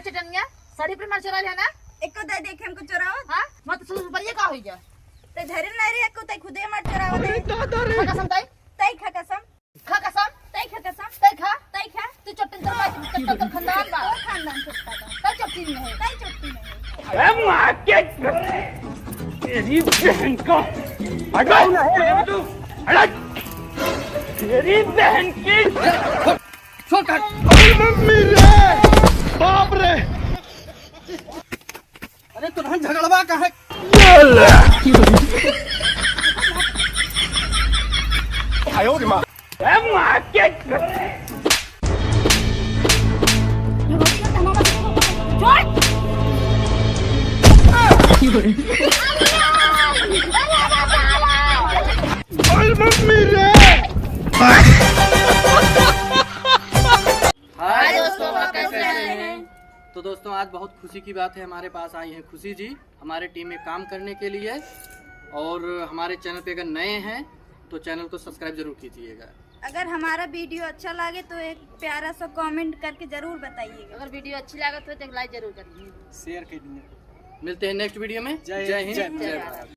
चटनिया साड़ी पर मार चुरा लेना एको दे देखे हमको चोरावत। हां मत सुन पर ये का होई जा ते धरे नहीं रे एको ते खुदे मार चोरावत। खा कसम ताई तई खा कसम खा कसम तई खा कसम तई खा तई खा तू चटनी तो तो खानदान बा और खानदान छुपता था तई चटनी नहीं है तई चुप्पी नहीं अरे मार के तेरी बहन को हटाओ ना तू हट तेरी बहन की छोड़ कर मम्मी रे बाप रे अरे तुरंत झगड़वा कहाँ आयो रे मां अरे मार के मम्मी रे हाय दोस्तों, कैसे हैं? तो दोस्तों आज बहुत खुशी की बात है, हमारे पास आई हैं खुशी जी हमारे टीम में काम करने के लिए। और हमारे चैनल पे अगर नए हैं तो चैनल को सब्सक्राइब जरूर कीजिएगा। अगर हमारा वीडियो अच्छा लगे तो एक प्यारा सा कमेंट करके जरूर बताइएगा। अगर वीडियो अच्छी लगे तो लाइक जरूर करिए शेयर कीजिए। मिलते हैं नेक्स्ट वीडियो में। जय हिंद जय भारत।